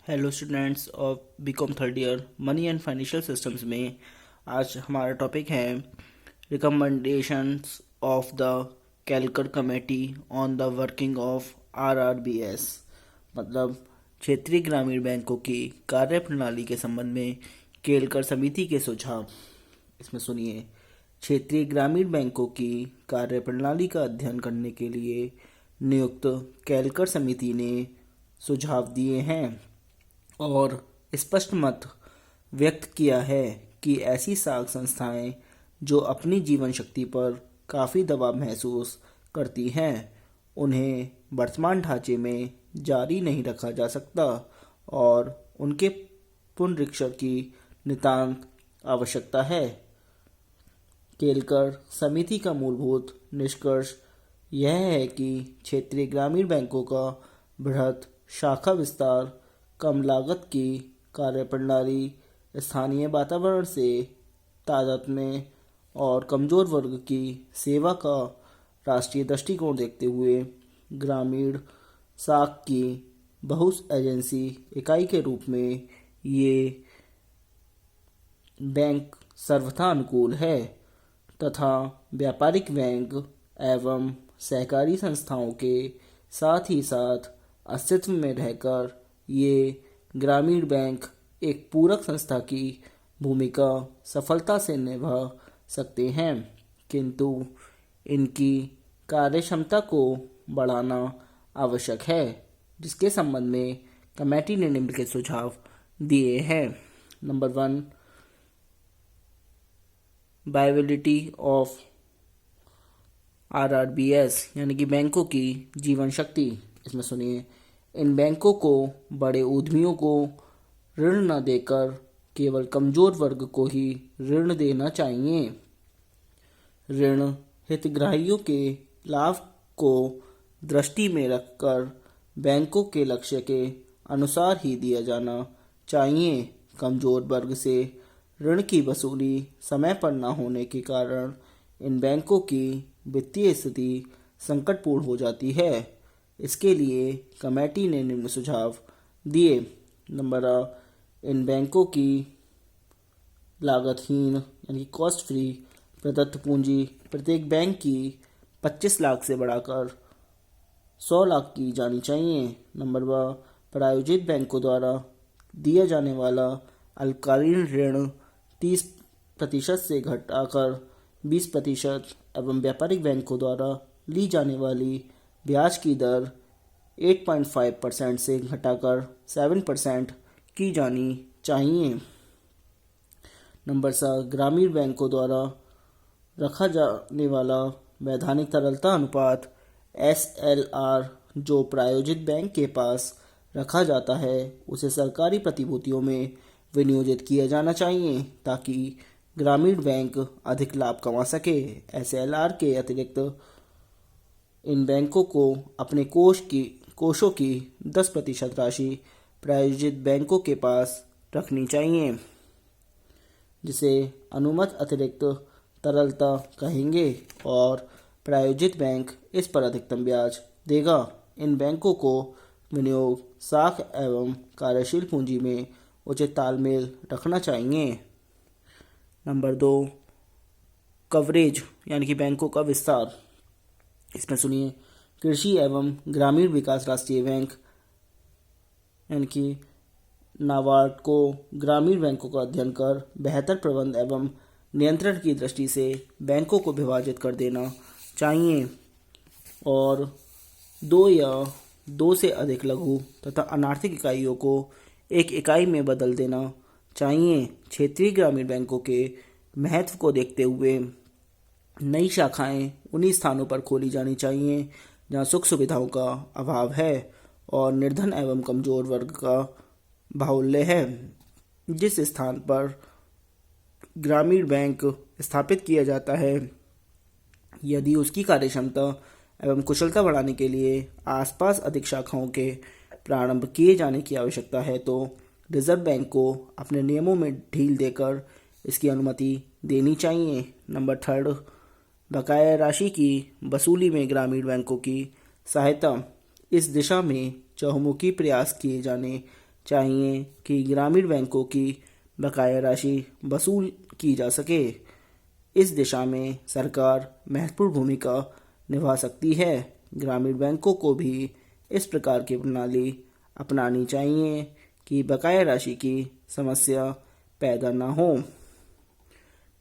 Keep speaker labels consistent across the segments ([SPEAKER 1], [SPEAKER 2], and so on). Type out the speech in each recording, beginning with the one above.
[SPEAKER 1] Hello students of BCom third year money and financial systems में आज हमारा topic है recommendations of the Kelkar committee on the working of RRBs, मतलब क्षेत्रीय ग्रामीण बैंकों की कार्यप्रणाली के संबंध में केलकर समिति के सुझाव। इसमें सुनिए, क्षेत्रीय ग्रामीण बैंकों की कार्यप्रणाली का अध्ययन करने के लिए नियुक्त केलकर समिति ने सुझाव दिए हैं और स्पष्ट मत व्यक्त किया है कि ऐसी साख संस्थाएं जो अपनी जीवन शक्ति पर काफ़ी दबाव महसूस करती हैं, उन्हें वर्तमान ढांचे में जारी नहीं रखा जा सकता और उनके पुनरीक्षण की नितांत आवश्यकता है। केलकर समिति का मूलभूत निष्कर्ष यह है कि क्षेत्रीय ग्रामीण बैंकों का बृहत शाखा विस्तार, कम लागत की कार्यप्रणाली, स्थानीय वातावरण से तादात्म्य और कमजोर वर्ग की सेवा का राष्ट्रीय दृष्टिकोण देखते हुए ग्रामीण साख की बहु एजेंसी इकाई के रूप में ये बैंक सर्वथा अनुकूल है तथा व्यापारिक बैंक एवं सहकारी संस्थाओं के साथ ही साथ अस्तित्व में रहकर ये ग्रामीण बैंक एक पूरक संस्था की भूमिका सफलता से निभा सकते हैं, किंतु इनकी कार्यक्षमता को बढ़ाना आवश्यक है, जिसके संबंध में कमेटी ने निम्नलिखित सुझाव दिए हैं। नंबर 1, वायबिलिटी ऑफ आरआरबीएस यानी कि बैंकों की जीवन शक्ति। इसमें सुनिए, इन बैंकों को बड़े उद्यमियों को ऋण न देकर केवल कमजोर वर्ग को ही ऋण देना चाहिए। ऋण हितग्राहियों के लाभ को दृष्टि में रखकर बैंकों के लक्ष्य के अनुसार ही दिया जाना चाहिए। कमजोर वर्ग से ऋण की वसूली समय पर न होने के कारण इन बैंकों की वित्तीय स्थिति संकटपूर्ण हो जाती है। इसके लिए कमेटी ने निम्न सुझाव दिए। नंबर 1, इन बैंकों की लागतहीन यानी कॉस्ट फ्री प्रदत्त पूंजी प्रत्येक बैंक की 25 लाख से बढ़ाकर 100 लाख की जानी चाहिए। नंबर 2, प्रायोजित बैंकों द्वारा दिया जाने वाला अल्पकालीन ऋण 30% से घटाकर 20% एवं व्यापारिक बैंकों द्वारा ली जाने वाली ब्याज की दर 8.5% से घटाकर 7% की जानी चाहिए। नंबर 7, ग्रामीण बैंकों द्वारा रखा जाने वाला वैधानिक तरलता अनुपात SLR जो प्रायोजित बैंक के पास रखा जाता है, उसे सरकारी प्रतिभूतियों में विनियोजित किया जाना चाहिए ताकि ग्रामीण बैंक अधिक लाभ कमा सके। SLR के अतिरिक्त इन बैंकों को अपने कोषों की 10% राशि प्रायोजित बैंकों के पास रखनी चाहिए, जिसे अनुमत अतिरिक्त तरलता कहेंगे, और प्रायोजित बैंक इस पर अधिकतम ब्याज देगा। इन बैंकों को विनियोग साख एवं कार्यशील पूंजी में उचित तालमेल रखना चाहिए। नंबर 2, कवरेज यानी कि बैंकों का विस्तार। इसमें सुनिए, कृषि एवं ग्रामीण विकास राष्ट्रीय बैंक यानी कि नाबार्ड को ग्रामीण बैंकों का अध्ययन कर बेहतर प्रबंध एवं नियंत्रण की दृष्टि से बैंकों को विभाजित कर देना चाहिए और 2 या 2 से अधिक लघु तथा अनार्थिक इकाइयों को एक इकाई में बदल देना चाहिए। क्षेत्रीय ग्रामीण बैंकों के महत्व को देखते हुए नई शाखाएं उन्हीं स्थानों पर खोली जानी चाहिए जहां सुख सुविधाओं का अभाव है और निर्धन एवं कमजोर वर्ग का बाहुल्य है। जिस स्थान पर ग्रामीण बैंक स्थापित किया जाता है, यदि उसकी कार्यक्षमता एवं कुशलता बढ़ाने के लिए आसपास अधिक शाखाओं के प्रारंभ किए जाने की आवश्यकता है, तो रिजर्व बैंक को अपने नियमों में ढील देकर इसकी अनुमति देनी चाहिए। नंबर 3, बकाया राशि की वसूली में ग्रामीण बैंकों की सहायता। इस दिशा में चहुमुखी प्रयास किए जाने चाहिए कि ग्रामीण बैंकों की बकाया राशि वसूल की जा सके। इस दिशा में सरकार महत्वपूर्ण भूमिका निभा सकती है। ग्रामीण बैंकों को भी इस प्रकार की प्रणाली अपनानी चाहिए कि बकाया राशि की समस्या पैदा ना हो।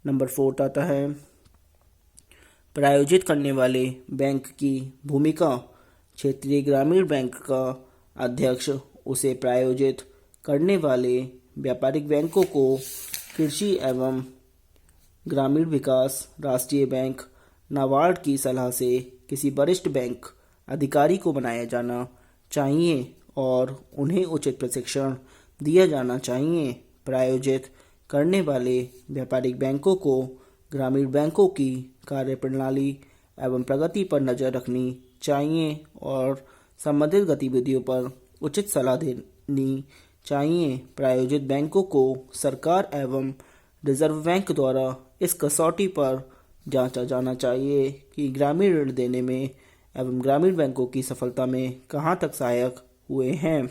[SPEAKER 1] नंबर 4 आता है प्रायोजित करने वाले बैंक की भूमिका। क्षेत्रीय ग्रामीण बैंक का अध्यक्ष उसे प्रायोजित करने वाले व्यापारिक बैंकों को कृषि एवं ग्रामीण विकास राष्ट्रीय बैंक नाबार्ड की सलाह से किसी वरिष्ठ बैंक अधिकारी को बनाया जाना चाहिए और उन्हें उचित प्रशिक्षण दिया जाना चाहिए। प्रायोजित करने वाले व्यापारिक बैंकों को ग्रामीण बैंकों की कार्यप्रणाली एवं प्रगति पर नज़र रखनी चाहिए और संबंधित गतिविधियों पर उचित सलाह देनी चाहिए। प्रायोजित बैंकों को सरकार एवं रिजर्व बैंक द्वारा इस कसौटी पर जांचा जाना चाहिए कि ग्रामीण ऋण देने में एवं ग्रामीण बैंकों की सफलता में कहाँ तक सहायक हुए हैं।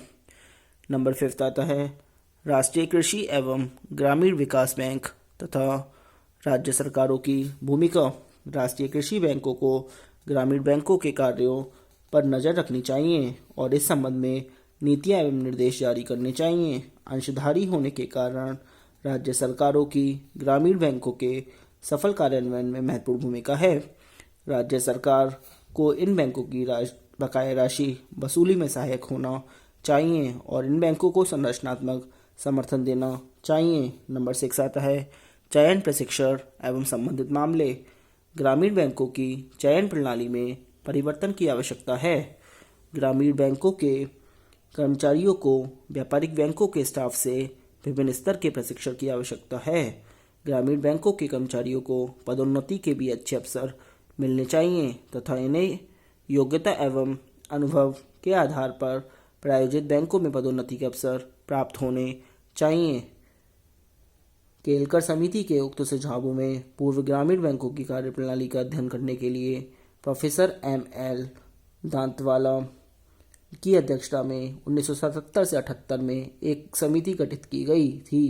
[SPEAKER 1] नंबर 5 आता है राष्ट्रीय कृषि एवं ग्रामीण विकास बैंक तथा राज्य सरकारों की भूमिका। राष्ट्रीय कृषि बैंकों को ग्रामीण बैंकों के कार्यों पर नज़र रखनी चाहिए और इस संबंध में नीतियाँ एवं निर्देश जारी करने चाहिए। अंशधारी होने के कारण राज्य सरकारों की ग्रामीण बैंकों के सफल कार्यान्वयन में महत्वपूर्ण भूमिका है। राज्य सरकार को इन बैंकों की बकाया राशि वसूली में सहायक होना चाहिए और इन बैंकों को संरचनात्मक समर्थन देना चाहिए। नंबर 6 आता है चयन प्रशिक्षण एवं संबंधित मामले। ग्रामीण बैंकों की चयन प्रणाली में परिवर्तन की आवश्यकता है। ग्रामीण बैंकों के कर्मचारियों को व्यापारिक बैंकों के स्टाफ से विभिन्न स्तर के प्रशिक्षण की आवश्यकता है। ग्रामीण बैंकों के कर्मचारियों को पदोन्नति के भी अच्छे अवसर मिलने चाहिए तथा इन्हें योग्यता एवं अनुभव के आधार पर प्रायोजित बैंकों में पदोन्नति के अवसर प्राप्त होने चाहिए। केलकर समिति के उक्त सुझावों में पूर्व ग्रामीण बैंकों की कार्यप्रणाली का अध्ययन करने के लिए प्रोफेसर M.L. दांतवाला की अध्यक्षता में 1977 से 78 में एक समिति गठित की गई थी।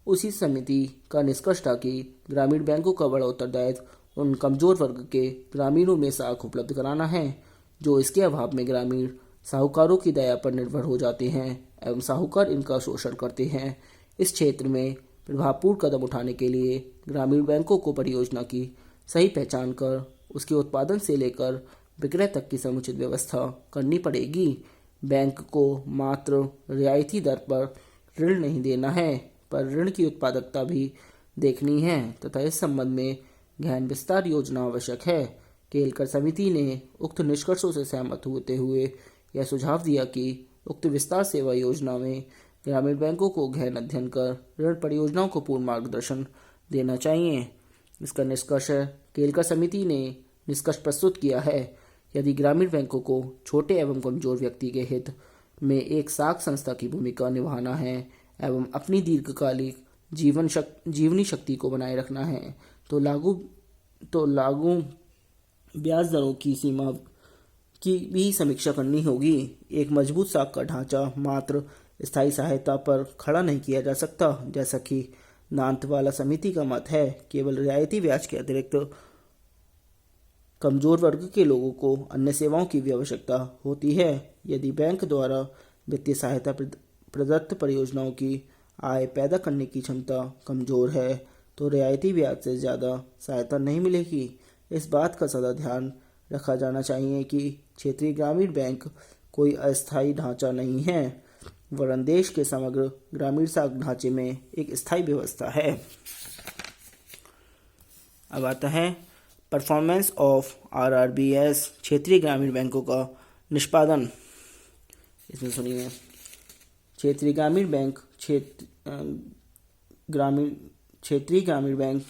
[SPEAKER 1] उसी समिति का निष्कर्ष था कि ग्रामीण बैंकों का बड़ा उत्तरदायित्व उन कमजोर वर्ग के ग्रामीणों में साख उपलब्ध कराना है जो इसके अभाव में ग्रामीण साहूकारों की दया पर निर्भर हो जाते हैं एवं साहूकार इनका शोषण करते हैं। इस क्षेत्र में प्रभावपूर्ण कदम उठाने के लिए ग्रामीण बैंकों को परियोजना की सही पहचान कर उसके उत्पादन से लेकर विक्रय तक की समुचित व्यवस्था करनी पड़ेगी। बैंक को मात्र रियायती दर पर ऋण नहीं देना है पर ऋण की उत्पादकता भी देखनी है तथा इस संबंध में गहन विस्तार योजना आवश्यक है। केलकर समिति ने उक्त निष्कर्षों से सहमत होते हुए यह सुझाव दिया कि उक्त विस्तार सेवा योजना में ग्रामीण बैंकों को गहन अध्ययन कर ऋण परियोजनाओं को पूर्ण मार्गदर्शन देना चाहिए। इसका निष्कर्ष केलकर समिति ने निष्कर्ष प्रस्तुत किया है यदि ग्रामीण बैंकों को छोटे एवं कमजोर व्यक्ति के हित में एक साख संस्था की भूमिका निभाना है एवं अपनी दीर्घकालिक जीवनी शक्ति को बनाए रखना है तो लागू ब्याज दरों की सीमा की भी समीक्षा करनी होगी। एक मजबूत साख का ढांचा मात्र स्थायी सहायता पर खड़ा नहीं किया जा सकता जैसा कि दांतवाला समिति का मत है। केवल रियायती ब्याज के अतिरिक्त कमजोर वर्ग के लोगों को अन्य सेवाओं की भी आवश्यकता होती है। यदि बैंक द्वारा वित्तीय सहायता प्रदत्त परियोजनाओं की आय पैदा करने की क्षमता कमजोर है तो रियायती ब्याज से ज़्यादा सहायता नहीं मिलेगी। इस बात का सदा ध्यान रखा जाना चाहिए कि क्षेत्रीय ग्रामीण बैंक कोई अस्थायी ढांचा नहीं है वरन देश के समग्र ग्रामीण साख ढांचे में एक स्थायी व्यवस्था है। अब आता है परफॉर्मेंस ऑफ RRBS क्षेत्रीय ग्रामीण बैंकों का निष्पादन। इसमें सुनिए क्षेत्रीय ग्रामीण बैंक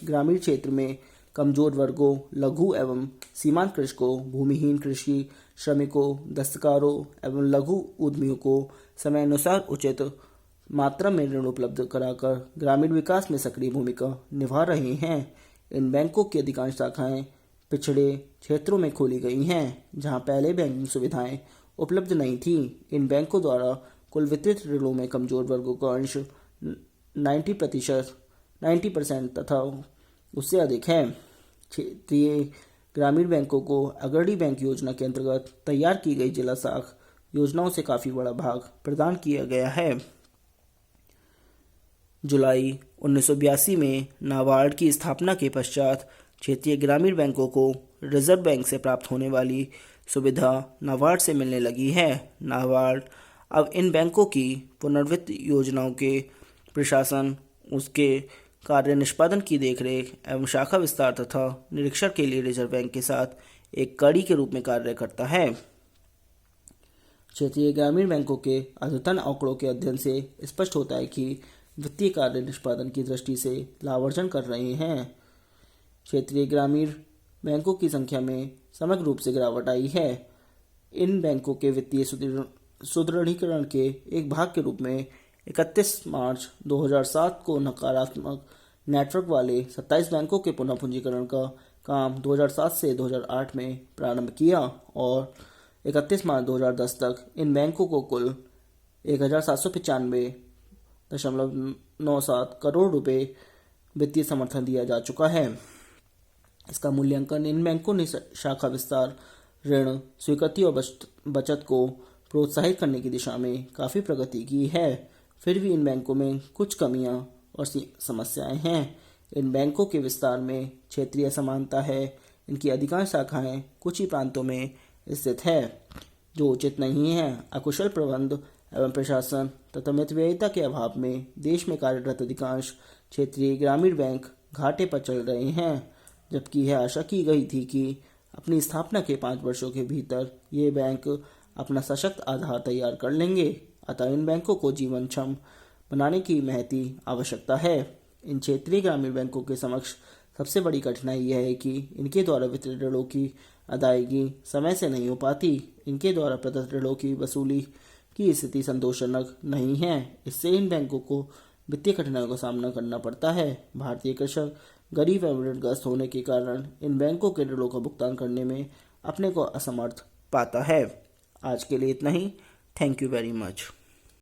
[SPEAKER 1] ग्रामीण क्षेत्र में कमजोर वर्गों लघु एवं सीमांत कृषकों भूमिहीन कृषि श्रमिकों दस्तकारों एवं लघु उद्यमियों को समय अनुसार उचित मात्रा में ऋण उपलब्ध कराकर ग्रामीण विकास में सक्रिय भूमिका निभा रहे हैं। इन बैंकों की अधिकांश शाखाएं पिछड़े क्षेत्रों में खोली गई हैं जहां पहले बैंकिंग सुविधाएं उपलब्ध नहीं थीं। इन बैंकों द्वारा कुल वितरित ऋणों में कमजोर वर्गों का अंश 90% तथा उससे अधिक है। क्षेत्रीय ग्रामीण बैंकों को अग्रणी बैंक योजना के अंतर्गत तैयार की गई जिला शाख योजनाओं से काफ़ी बड़ा भाग प्रदान किया गया है। जुलाई 1982 में नाबार्ड की स्थापना के पश्चात क्षेत्रीय ग्रामीण बैंकों को रिजर्व बैंक से प्राप्त होने वाली सुविधा नाबार्ड से मिलने लगी है। नाबार्ड अब इन बैंकों की पुनर्वित्त योजनाओं के प्रशासन, उसके कार्य निष्पादन की देखरेख एवं शाखा विस्तार तथा निरीक्षण के लिए रिजर्व बैंक के साथ एक कड़ी के रूप में कार्य करता है। क्षेत्रीय ग्रामीण बैंकों के अद्यतन आंकड़ों के अध्ययन से स्पष्ट होता है कि वित्तीय कार्य निष्पादन की दृष्टि से लाभार्जन कर रहे हैं। क्षेत्रीय ग्रामीण बैंकों की संख्या में समग्र रूप से गिरावट आई है। इन बैंकों के वित्तीय सुदृढ़ीकरण के एक भाग के रूप में 31 मार्च 2007 को नकारात्मक नेटवर्क वाले 27 बैंकों के पुनः पूंजीकरण का काम 2007 से 2008 में प्रारंभ किया और 31 मार्च 2010 तक इन बैंकों को कुल 1795.97 करोड़ रुपए वित्तीय समर्थन दिया जा चुका है। इसका मूल्यांकन इन बैंकों ने शाखा विस्तार, ऋण स्वीकृति और बचत को प्रोत्साहित करने की दिशा में काफ़ी प्रगति की है। फिर भी इन बैंकों में कुछ कमियां और समस्याएं हैं। इन बैंकों के विस्तार में क्षेत्रीय असमानता है। इनकी अधिकांश शाखाएं कुछ ही प्रांतों में स्थित है जो उचित नहीं है। अकुशल प्रबंध एवं प्रशासन तथा मितव्ययिता के अभाव में देश में कार्यरत अधिकांश क्षेत्रीय ग्रामीण बैंक घाटे पर चल रहे हैं, जबकि यह आशा की गई थी कि अपनी स्थापना के 5 वर्षों के भीतर ये बैंक अपना सशक्त आधार तैयार कर लेंगे। अतः इन बैंकों को जीवनक्षम बनाने की महती आवश्यकता है। इन क्षेत्रीय ग्रामीण बैंकों के समक्ष सबसे बड़ी कठिनाई यह है कि इनके द्वारा वितरित ऋणों की अदायगी समय से नहीं हो पाती। इनके द्वारा प्रदत्त ऋणों की वसूली की स्थिति संतोषजनक नहीं है। इससे इन बैंकों को वित्तीय कठिनाइयों का सामना करना पड़ता है। भारतीय कृषक गरीब एवं ऋणग्रस्त होने के कारण इन बैंकों के ऋणों का भुगतान करने में अपने को असमर्थ पाता है। आज के लिए इतना ही। Thank you very much.